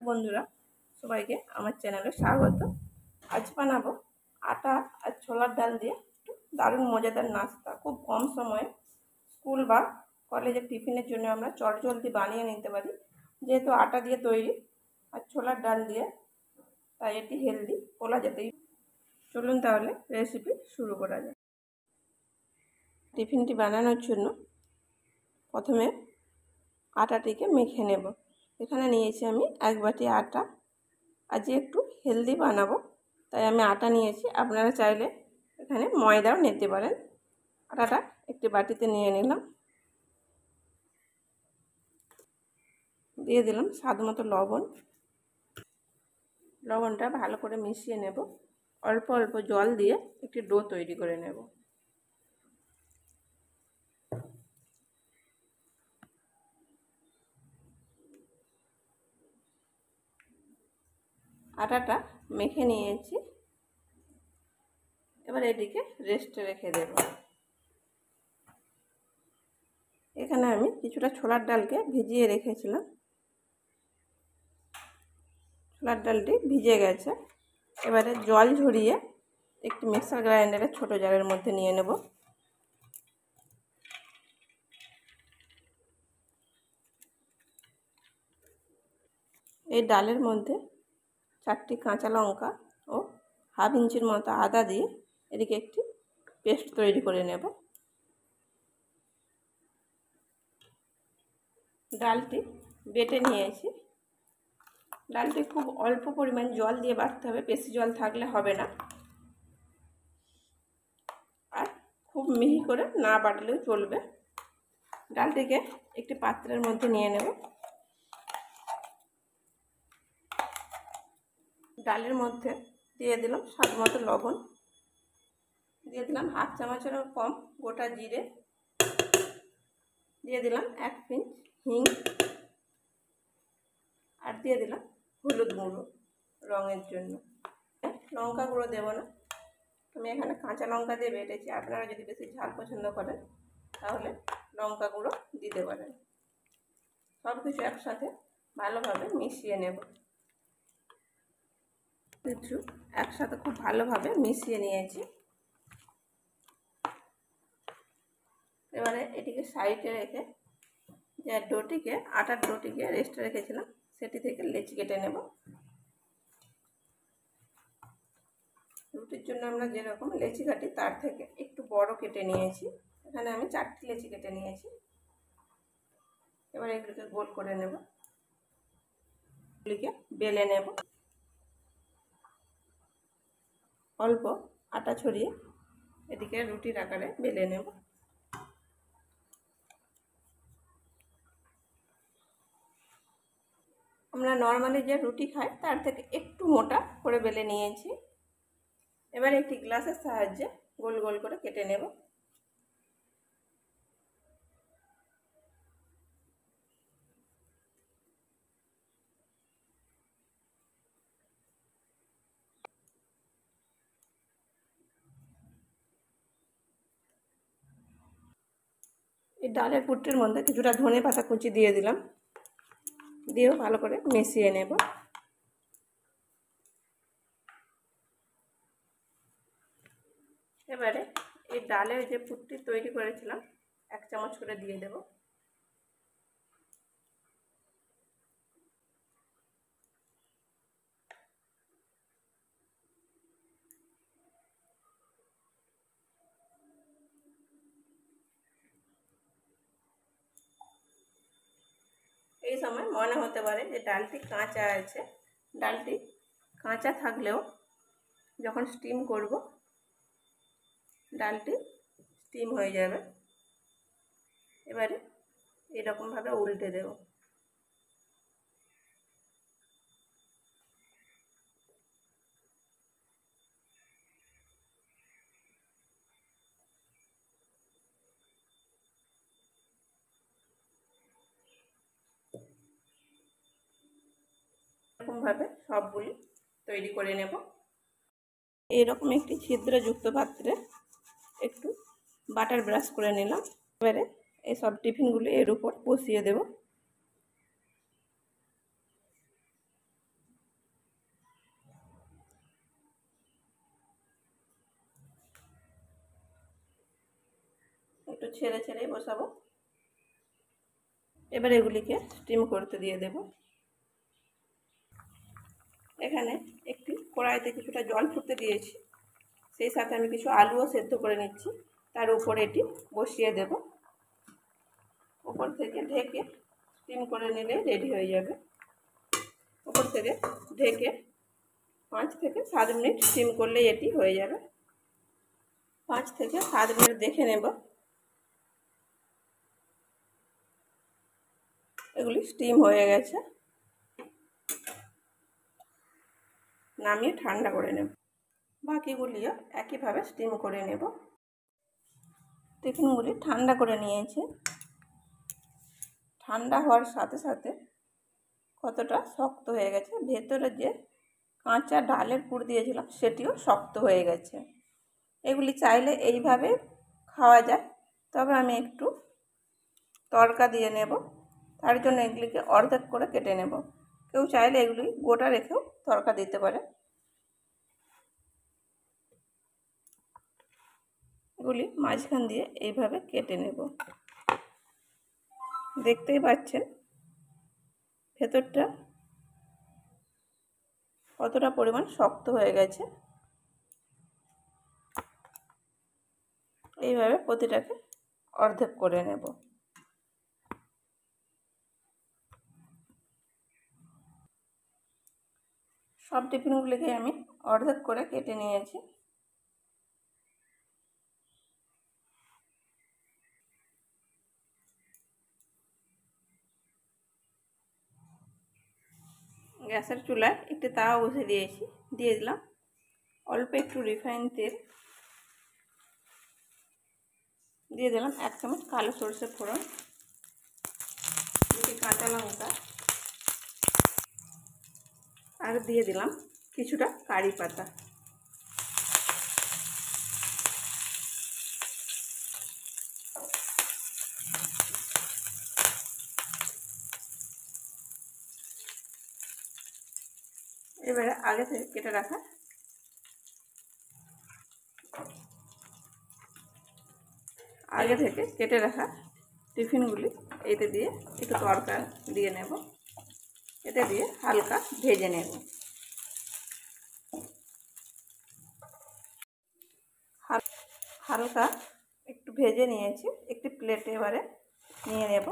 বন্ধুরা সবাইকে আমার চ্যানেলে স্বাগত। আজ বানাবো আটা আর ছোলার ডাল দিয়ে দারুণ মজাদার নাস্তা। খুব কম সময়ে স্কুল বা কলেজের টিফিনের জন্য আমরা চটজলদি বানিয়ে নিতে পারি, যেহেতু আটা দিয়ে তৈরি আর ছোলার ডাল দিয়ে, তাই এটি হেলদি বলা যেতেই। চলুন তাহলে রেসিপি শুরু করা যায়। টিফিনটি বানানোর জন্য প্রথমে আটাটিকে মেখে নেব। এখানে নিয়েছি আমি 1 বাটি আটা। আজ একটু হেলদি বানাবো তাই আমি আটা নিয়েছি, আপনারা চাইলে এখানে ময়দাও নিতে পারেন। আটাটা একটি বাটিতে নিয়ে নিলাম, দিয়ে দিলাম স্বাদ মতো লবণ। লবণটা ভালো করে মিশিয়ে নেব। অল্প অল্প জল দিয়ে একটি ডো তৈরি করে নেব। আটাটা মেখে নিয়েছি, এবার এটিকে রেস্টে রেখে দেব। এখানে আমি কিছুটা ছোলার ডালকে ভিজিয়ে রেখেছিলাম। ছোলার ডালটি ভিজে গেছে। এবারে জল ঝরিয়ে একটি মিক্সার গ্রাইন্ডারের ছোট জারের মধ্যে নিয়ে নেব। এই ডালের মধ্যে 4টি কাঁচা লঙ্কা ও হাফ ইঞ্চির মতো আদা দিয়ে এদিকে একটি পেস্ট তৈরি করে নেব। ডালটি বেটে নিয়েছি। ডালটি খুব অল্প পরিমাণ জল দিয়ে বাটতে হবে, বেশি জল থাকলে হবে না, আর খুব মিহি করে না বাটলেও চলবে। ডালটিকে একটি পাত্রের মধ্যে নিয়ে নেব। ডালের মধ্যে দিয়ে দিলাম স্বাদ মতো লবণ, দিয়ে দিলাম হাফ চামচেরও কম গোটা জিরে, দিয়ে দিলাম 1 পিঞ্চ হিং, আর দিয়ে দিলাম হলুদ গুঁড়ো রঙের জন্য। লঙ্কা গুঁড়ো দেবো না, আমি এখানে কাঁচা লঙ্কা দিয়ে বেটেছি। আপনারা যদি বেশি ঝাল পছন্দ করেন তাহলে লঙ্কা গুঁড়ো দিতে পারেন। সব কিছু একসাথে ভালোভাবে মিশিয়ে নেব। কিছু একসাথে খুব ভালোভাবে মিশিয়ে নিয়েছি। এবারে এটিকে সাইডে রেখে যে ডোটিকে, আটার ডোটিকে রেস্টে রেখেছিলাম, সেটি থেকে লেচি কেটে নেব। রুটির জন্য আমরা যেরকম লেচি কাটি তার থেকে একটু বড় কেটে নিয়েছি। এখানে আমি 4টি লেচি কেটে নিয়েছি। এবার এগুলোকে গোল করে নেব, এগুলিকে বেলে নেব। অল্প আটা ছড়িয়ে এদিকে রুটির আকারে বেলে নেব। আমরা নর্মালি যে রুটি খাই তার থেকে একটু মোটা করে বেলে নিয়েছি। এবার একটি গ্লাসের সাহায্যে গোল গোল করে কেটে নেব। এই ডালের পুরটির মধ্যে কিছুটা ধনে পাতা কুচি দিয়ে দিলাম, দিয়েও ভালো করে মিশিয়ে নেব। এবারে এই ডালের যে পুরটি তৈরি করেছিলাম 1 চামচ করে দিয়ে দেব। এই সময় মনে হতে পারে যে ডালটি কাঁচা আছে। ডালটি কাঁচা থাকলেও যখন স্টিম করব ডালটি স্টিম হয়ে যাবে। এবারে এরকমভাবে উল্টে দেব। এরকমভাবে সবগুলি তৈরি করে নেব। এরকম একটি ছিদ্রযুক্ত পাত্রে একটু বাটার ব্রাশ করে নিলাম। এবারে এই সব টিফিনগুলি এর উপর বসিয়ে দেব। একটু ছেড়ে ছেড়ে বসাবো। এবার এগুলিকে স্টিম করতে দিয়ে দেব। এখানে একটি কড়াইতে কিছুটা জল ফুটতে দিয়েছি, সেই সাথে আমি কিছু আলুও সেদ্ধ করে নিচ্ছি। তার উপরে এটি বসিয়ে দেব। উপর থেকে ঢেকে স্টিম করে নিলে রেডি হয়ে যাবে। উপর থেকে ঢেকে 5 থেকে 7 মিনিট স্টিম করলেই এটি হয়ে যাবে। 5 থেকে 7 মিনিট দেখে নেব। এগুলি স্টিম হয়ে গেছে। নামিয়ে ঠান্ডা করে নেব। বাকিগুলিও একইভাবে স্টিম করে নেব। টিফিনগুলি ঠান্ডা করে নিয়েছি। ঠান্ডা হওয়ার সাথে সাথে কতটা শক্ত হয়ে গেছে, ভেতরে যে কাঁচা ডালের পুর দিয়েছিলাম সেটিও শক্ত হয়ে গেছে। এগুলি চাইলে এইভাবে খাওয়া যায়, তবে আমি একটু তড়কা দিয়ে নেব। তার জন্য এগুলিকে অর্ধেক করে কেটে নেব। কেউ চাইলে এগুলি গোটা রেখেও তড়কা দিতে পারে। এগুলি মাঝখান দিয়ে এইভাবে কেটে নেব। দেখতেই পাচ্ছেন ভেতরটা কতটা পরিমাণ শক্ত হয়ে গেছে। এইভাবে প্রতিটাকে অর্ধেক করে নেব। সব টিফিনগুলিকে আমি অর্ধেক করে কেটে নিয়েছি। গ্যাসের চুলায় একটি তাওয়া বসিয়ে দিয়েছি। দিয়ে দিলাম অল্প একটু রিফাইন তেল। দিয়ে দিলাম 1 চামচ কালো সরষের ফোড়ন, দুটি কাঁচা লঙ্কা, আর দিয়ে দিলাম কিছুটা কারি পাতা। এবারে আগে থেকে কেটে রাখা টিফিনগুলি এতে দিয়ে একটু তড়কা দিয়ে নেব। এতে দিয়ে হালকা ভেজে নেব। হালকা একটু ভেজে নিয়েছি, একটি প্লেটে এবারে নিয়ে নেব।